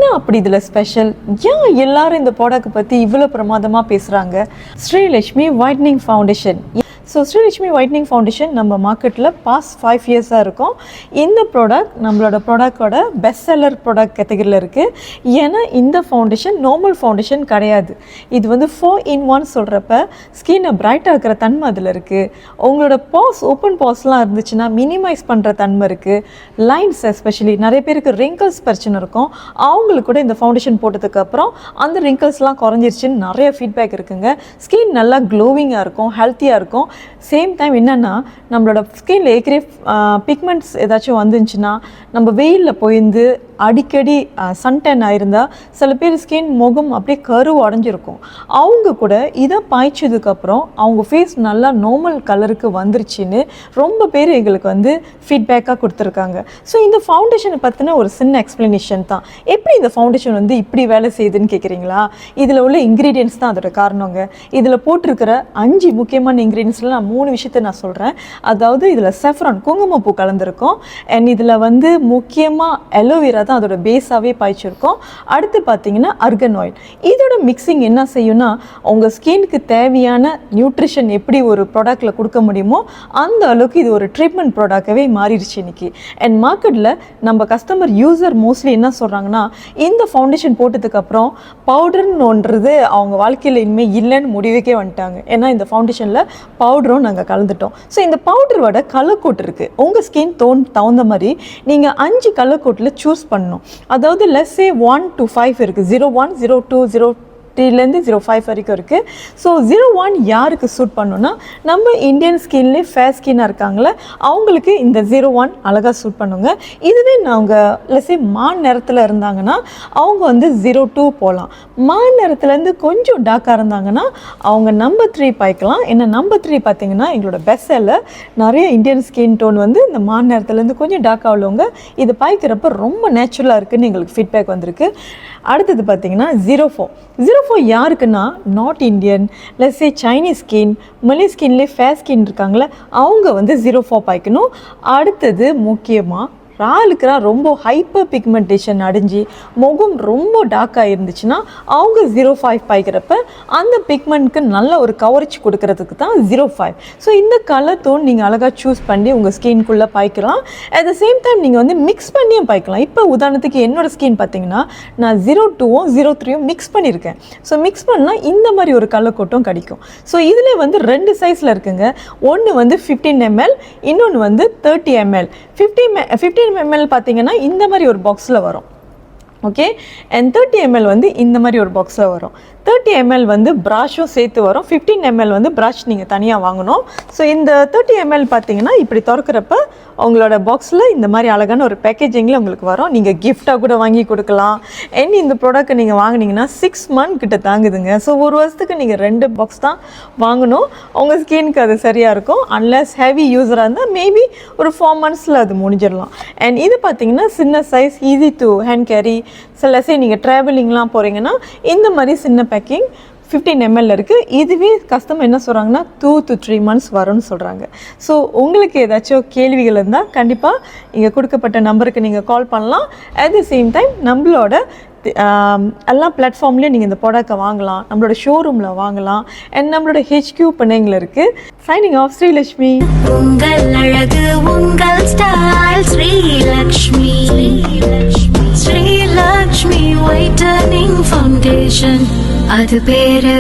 ஏன் அப்படி இதில் ஸ்பெஷல், ஏன் எல்லாரும் இந்த ப்ராடக்ட் பற்றி இவ்வளோ பிரமாதமாக பேசுகிறாங்க? Srilakshmi whitening foundation. So Srilakshmi whitening foundation நம்ம மார்க்கெட்டில் பாஸ்ட் 5 இயர்ஸாக இருக்கும். இந்த ப்ராடக்ட் நம்மளோட ப்ராடக்டோட பெஸ்ட் செல்லர் ப்ராடக்ட் கேட்டகரியில் இருக்குது. ஏன்னா இந்த ஃபவுண்டேஷன் நார்மல் ஃபவுண்டேஷன் கிடையாது. இது வந்து 4-in-1 சொல்கிறப்ப ஸ்கின்னை பிரைட்டாக இருக்கிற தன்மை அதில் இருக்குது. உங்களோட பாஸ் ஓப்பன் பாஸ்லாம் இருந்துச்சுன்னா மினிமைஸ் பண்ணுற தன்மை இருக்குது. லைன்ஸ் எஸ்பெஷலி நிறைய பேருக்கு ரிங்கிள்ஸ் பிரச்சனை இருக்கும். அவங்களுக்கு கூட இந்த ஃபவுண்டேஷன் போட்டதுக்கப்புறம் அந்த ரிங்கிள்ஸ்லாம் குறைஞ்சிருச்சுன்னு நிறைய ஃபீட்பேக் இருக்குங்க. ஸ்கின் நல்லா க்ளோவிங்காக இருக்கும், ஹெல்த்தியாக இருக்கும். சேம் டைம் என்னென்னா நம்மளோட ஸ்கின்ல ஏற்கனவே பிக்மெண்ட்ஸ் ஏதாச்சும் வந்துச்சுன்னா நம்ம வெயிலில் போயிருந்து அடிக்கடி சன்டென் ஆயிருந்தால் சில பேர் ஸ்கின் முகம் அப்படியே கருவு அடைஞ்சிருக்கும். அவங்க கூட இதை பாய்ச்சதுக்கப்புறம் அவங்க ஃபேஸ் நல்லா நார்மல் கலருக்கு வந்துருச்சுன்னு ரொம்ப பேர் எங்களுக்கு வந்து ஃபீட்பேக்காக கொடுத்துருக்காங்க. ஸோ இந்த ஃபவுண்டேஷனை பற்றின ஒரு சின்ன எக்ஸ்ப்ளனேஷன் தான். எப்படி இந்த ஃபவுண்டேஷன் வந்து இப்படி வேலை செய்யுதுன்னு கேட்குறீங்களா? இதில் உள்ள இன்க்ரீடியன்ட்ஸ் தான் அதோட காரணங்க. இதில் போட்டிருக்கிற 5 முக்கியமான இன்க்ரீடியன்ஸில் நான் 3 விஷயத்தை நான் சொல்கிறேன். அதாவது இதில் செஃப்ரான் குங்குமப்பூ கலந்துருக்கும். அண்ட் இதில் வந்து முக்கியமாக அலோவேரா தான் அதோட பேஸாகவே பாய்ச்சிருக்கோம். அடுத்து பார்த்தீங்கன்னா அர்கன் ஆயில். இதோட மிக்சிங் என்ன செய்யும்னா உங்கள் ஸ்கின்னுக்கு தேவையான நியூட்ரிஷன் எப்படி ஒரு ப்ராடக்டில் கொடுக்க முடியுமோ அந்த அளவுக்கு இது ஒரு ட்ரீட்மெண்ட் ப்ராடக்டாகவே மாறிடுச்சு இன்னைக்கு. அண்ட் மார்க்கெட்டில் நம்ம கஸ்டமர் யூசர் மோஸ்ட்லி என்ன சொல்கிறாங்கன்னா இந்த ஃபவுண்டேஷன் போட்டதுக்கப்புறம் பவுடர்னு ஒன்றது அவங்க வாழ்க்கையில் இனிமேல் இல்லைன்னு முடிவுக்கே வந்துட்டாங்க. ஏன்னா இந்த ஃபவுண்டேஷனில் பவுடரும் நாங்கள் கலந்துட்டோம். ஸோ இந்த பவுடரோட கலர் கோட் இருக்குது. உங்கள் ஸ்கின் தகுந்த மாதிரி நீங்கள் 5 கலர் கோட்டில் சூஸ் பண்ணணும். அதாவது லெட்ஸ் சே 1 to 5 இருக்குது. 01, 02, 03லேருந்து 05 வரைக்கும் இருக்குது. ஸோ 01 யாருக்கு சூட் பண்ணணும்னா நம்ம இந்தியன் ஸ்கின்லேயே ஃபேர் ஸ்கின்னாக இருக்காங்களே அவங்களுக்கு இந்த 01 அழகாக சூட் பண்ணுங்க. இதுவே நாங்கள் லெட்ஸ் சே மான் நிறத்தில் இருந்தாங்கன்னா அவங்க வந்து 02 போகலாம். மான் நிறத்துலேருந்து கொஞ்சம் டார்க்காக இருந்தாங்கன்னா அவங்க நம்பர் 3 பாய்க்கலாம். ஏன்னா நம்பர் 3 பார்த்தீங்கன்னா எங்களோட பெஸ்ட் செல்லர். நிறைய இந்தியன் ஸ்கின் டோன் வந்து இந்த மான் நிறத்துலேருந்து கொஞ்சம் டார்க்காக உள்ளவங்க இது பாய்க்கிறப்ப ரொம்ப நேச்சுரலாக இருக்குதுன்னு எங்களுக்கு ஃபீட்பேக் வந்திருக்கு. அடுத்தது பார்த்தீங்கன்னா 04 யாருக்குன்னா north Indian, let's say Chinese skin, Malay ஸ்கின்லேயே ஃபேர் ஸ்கின் இருக்காங்களே அவங்க வந்து 04 பாய்க்கணும். அடுத்தது முக்கியமாக ராளுக்குலாம் ரொம்ப ஹைப்பர் பிக்மெண்டேஷன் அடைஞ்சி முகம் ரொம்ப டார்க்காக இருந்துச்சுன்னா அவங்க 05 பாய்க்கிறப்ப அந்த பிக்மெண்ட்க்கு நல்ல ஒரு கவரேஜ் கொடுக்கறதுக்கு தான் 05. ஸோ இந்த கலர் டோன் நீங்கள் அழகாக சூஸ் பண்ணி உங்கள் ஸ்கின்குள்ளே பாய்க்கலாம். அட் த சேம் டைம் நீங்கள் வந்து மிக்ஸ் பண்ணியும் பாய்க்கலாம். இப்போ உதாரணத்துக்கு என்னோடய ஸ்கின் பார்த்தீங்கன்னா நான் 02ம் 03யும் மிக்ஸ் பண்ணியிருக்கேன். ஸோ மிக்ஸ் பண்ணால் இந்த மாதிரி ஒரு கலர் கோட்டும் கிடைக்கும். ஸோ இதில் வந்து 2 சைஸில் இருக்குங்க. ஒன்று வந்து 15 ml, இன்னொன்று வந்து 30 ml. 15 ml பார்த்தீங்கன்னா இந்த மாதிரி ஒரு பாக்ஸில் வரும். ஓகே. அண்ட் 30 ml வந்து இந்த மாதிரி ஒரு பாக்ஸில் வரும். 30 ml வந்து ப்ராஷும் சேர்த்து வரும். 15 ml வந்து ப்ராஷ் நீங்கள் தனியாக வாங்கணும். ஸோ இந்த 30 ml பார்த்தீங்கன்னா இப்படி திறக்கிறப்ப உங்களோட பாக்ஸில் இந்த மாதிரி அழகான ஒரு பேக்கேஜிங்கில் உங்களுக்கு வரும். நீங்கள் கிஃப்டாக கூட வாங்கி கொடுக்கலாம். அண்ட் இந்த ப்ராடக்ட்டை நீங்கள் வாங்கினீங்கன்னா 6 month கிட்ட தாங்குதுங்க. ஸோ ஒரு வருஷத்துக்கு நீங்கள் 2 பாக்ஸ் தான் வாங்கணும். உங்கள் ஸ்கின்க்கு அது சரியாக இருக்கும். அன்லெஸ் ஹெவி யூஸராக இருந்தால் மேபி ஒரு 4 monthஸில் அது முடிஞ்சிடலாம். அண்ட் இது பார்த்தீங்கன்னா சின்ன size, easy to hand carry. சிலசே நீங்கள் ட்ராவலிங்லாம் போகிறீங்கன்னா இந்த மாதிரி சின்ன பேக்கிங் 15 ml இருக்குது. இதுவே கஸ்டமர் என்ன சொல்கிறாங்கன்னா 2 to 3 months வரும்னு சொல்கிறாங்க. ஸோ உங்களுக்கு ஏதாச்சும் கேள்விகள் இருந்தால் கண்டிப்பாக இங்கே கொடுக்கப்பட்ட நம்பருக்கு நீங்கள் கால் பண்ணலாம். அட் தி சேம் டைம் நம்மளோட எல்லா பிளாட்ஃபார்ம்லேயும் நீங்கள் இந்த ப்ராடக்டை வாங்கலாம். நம்மளோட ஷோரூமில் வாங்கலாம். அண்ட் நம்மளோட HQ பிணைங்கில் இருக்குது. Signing off Srilakshmi. உங்கள் அழகு உங்கள் style Srilakshmi. Srilakshmi whitening foundation அது பேரு.